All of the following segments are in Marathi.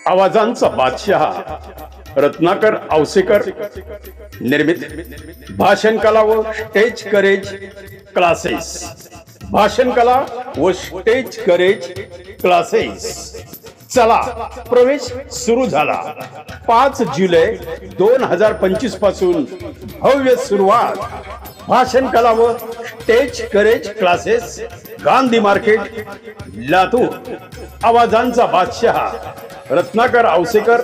आवाजांचा बादशाह रत्नाकर औसेकर निर्मित भाषण कला व स्टेज करेज क्लासेस। भाषण कला व स्टेज करेज क्लासेस। चला प्रवेश सुरू झाला। 5 जुलै 2025 पासून भव्य सुरुवात। भाषण कला व stage courage classes, Gandhi market, Latur. आवाजांचा बादशाह रत्नाकर औसेकर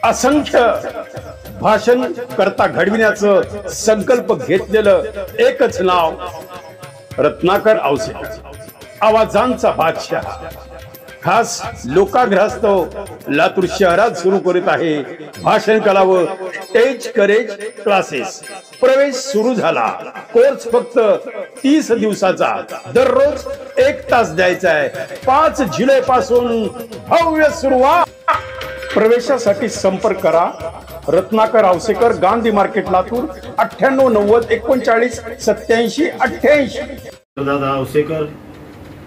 असंख्य भाषण करता घडविण्याचं संकल्प घेतलेलं एकच नाव रत्नाकर औसेकर। आवाजांचा बादशाह खास लोकाग्रहास्तव लातूर शहरात सुरू करीत आहे भाषण कला व स्टेज करेज क्लासेस। प्रवेश सुरू झाला। कोर्स फक्त 30 दिवसाचा, दररोज 1 तास द्यायचा आहे। 5 जुलै पासून भव्य सुरुवात। प्रवेशासाठी संपर्क करा रत्नाकर औसेकर, गांधी मार्केट, लातूर। 98 90 39 87 88। दादा औसेकर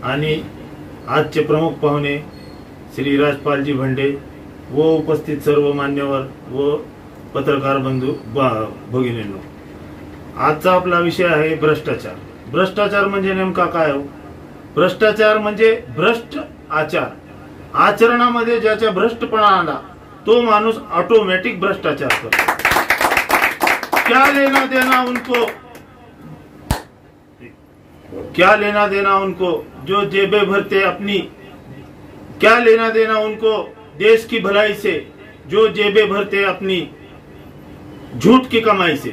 आणि आजचे प्रमुख पाहुणे श्री राजपालजी भंडे व उपस्थित सर्व मान्यवर व पत्रकार बंधू भगिनींनो, आजचा आपला विषय आहे भ्रष्टाचार। भ्रष्टाचार म्हणजे नेमका काय हो? भ्रष्टाचार म्हणजे भ्रष्ट आचार। आचरणामध्ये ज्याच्या भ्रष्टपणा आला तो माणूस ऑटोमॅटिक भ्रष्टाचार करतो। क्या लेना देना उनको जो जेबें भरते अपनी, क्या लेना देना उनको देश की भलाई से जो जेबें भरते अपनी झूठ की कमाई से।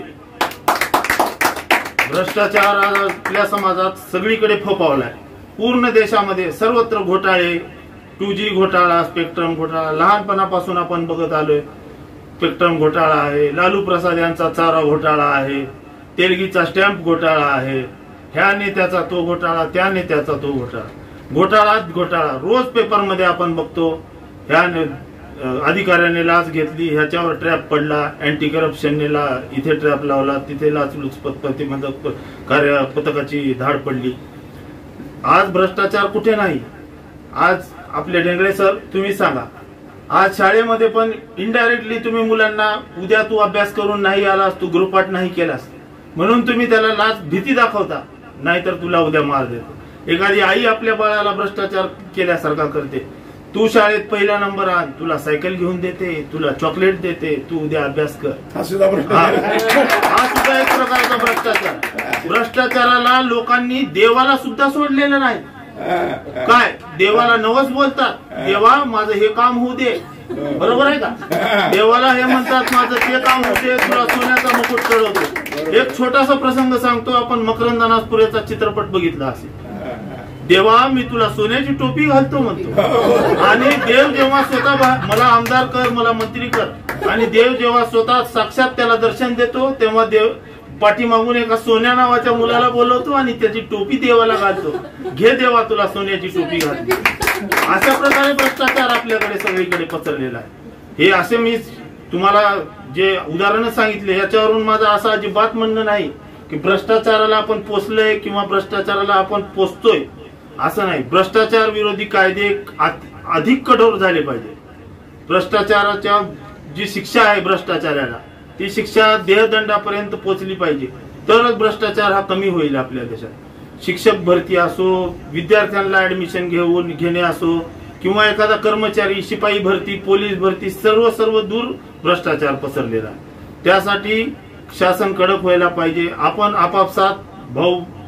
भ्रष्टाचार आज आपल्या समाजात सगळीकडे फोफावलाय। पूर्ण देशामध्ये सर्वत्र घोटाळे, 2G घोटाळा, स्पेक्ट्रम घोटाळा, लहानपणापासून आपण बघत आलोय। स्पेक्ट्रम घोटाळा आहे, लालू प्रसाद यांचा चारा घोटाळा आहे, तेलगीचा स्टॅम्प घोटाळा आहे, ह्या नेत्याचा तो घोटाळा, त्या नेत्याचा तो घोटाळा, घोटाळाच घोटाळा। रोज पेपर मध्ये आपण बघतो ह्या अधिकाऱ्याने लाच घेतली, ह्याच्यावर ट्रॅप पडला, अँटी करप्शनने इथे ट्रॅप लावला, तिथे लाचलुचपत प्रतिबंधक कार्य पथकाची धाड पडली। आज भ्रष्टाचार कुठे नाही? आज आपले डेंगळे सर तुम्ही सांगा, आज शाळेमध्ये पण इनडायरेक्टली तुम्ही मुलांना उद्या तू अभ्यास करून नाही आलास, तू गृहपाठ नाही केलास म्हणून तुम्ही त्याला लाच भीती दाखवता, नाहीतर तुला उद्या मार देतो। एखादी आई आपल्या बाळाला भ्रष्टाचार केल्यासारखा करते। तू शाळेत पहिला नंबर आण, तुला सायकल घेऊन देते, तुला चॉकलेट देते, तू उद्या अभ्यास कर। हा सुद्धा एक प्रकारचा भ्रष्टाचार। भ्रष्टाचाराला लोकांनी देवाला सुद्धा सोडलेलं नाही। काय देवाला नवस बोलतात, देवा माझं हे काम होऊ दे, बरोबर आहे का? देवाला हे म्हणतात माझं ते काम होऊ दे, तुला सोन्याचा मुकुट चढवतो। एक छोटासा प्रसंग सांगतो, आपण मकरंद अनासपुरेचा चित्रपट बघितला असेल। देवा मी तुला सोन्याची टोपी घालतो म्हणतो, आणि देव जेव्हा स्वतः मला आमदार कर, मला मंत्री कर, आणि देव जेव्हा स्वतः साक्षात त्याला दर्शन देतो तेव्हा देव पाठीमागून एका सोन्या नावाच्या मुलाला बोलवतो आणि त्याची टोपी देवाला घालतो, घे देवा तुला सोन्याची टोपी घालतो। अशा प्रकारे भ्रष्टाचार आपल्याकडे सगळीकडे पसरलेला आहे। हे असे मी तुम्हाला जे उदाहरण सांगितले याच्यावरून माझं असं अजिबात म्हणणं नाही की भ्रष्टाचाराला आपण पोचलोय किंवा भ्रष्टाचाराला आपण पोचतोय, असं नाही। भ्रष्टाचार विरोधी कायदे अधिक कठोर झाले पाहिजे। भ्रष्टाचाराच्या जी शिक्षा आहे भ्रष्टाचाराला, ती शिक्षा देहदंडापर्यंत पोहोचली पाहिजे, तरच भ्रष्टाचार हा कमी होईल आपल्या देशात। शिक्षक भरती असो, विद्यार्थ्यांना ऍडमिशन घेणे असो, किंवा एखादा कर्मचारी, शिपाई भरती, पोलीस भरती, सर्व दूर भ्रष्टाचार पसरलेला आहे। त्यासाठी शासन कडक व्हायला पाहिजे। आपण आपापसात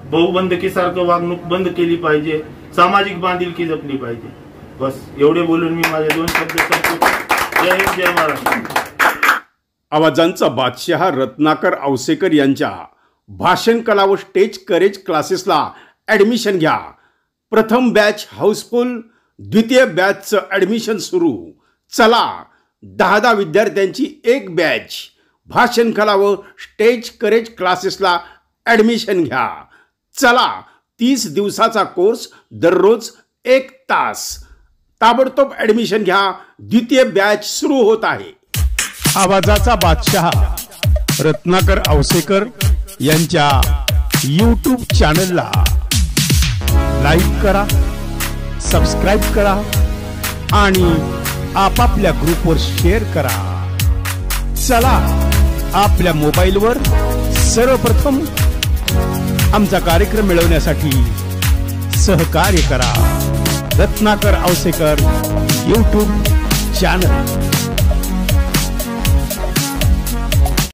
भाऊबंदकीसारखं वागणूक बंद केली पाहिजे, सामाजिक बांधिलकी जपली पाहिजे। बस एवढे बोलून मी माझे 2 शब्द संपवतो। जय हिंद, जय महाराष्ट्र। आवाजांचा बादशाह रत्नाकर औसेकर यांच्या भाषण कला व स्टेज करेज क्लासेसला ऍडमिशन घ्या। प्रथम बॅच हाऊसफुल, द्वितीय बॅचचं ऍडमिशन सुरू। चला 10 विद्यार्थ्यांची एक बॅच। भाषण कला व स्टेज करेज क्लासेसला ऍडमिशन घ्या। चला 30 दिवसाचा कोर्स, दररोज 1 तास। ताबडतोब ऍडमिशन घ्या। द्वितीय बॅच सुरू होत आहे। आवाजाचा बादशाह रत्नाकर औसेकर यांच्या YouTube चॅनलला लाईक करा, सबस्क्राईब करा आणि आपापल्या ग्रुपवर शेअर करा. चला आपल्या मोबाईलवर सर्वप्रथम आमचा कार्यक्रम मिळवण्यासाठी सहकार्य करा. Ratnakar Ausekar YouTube channel.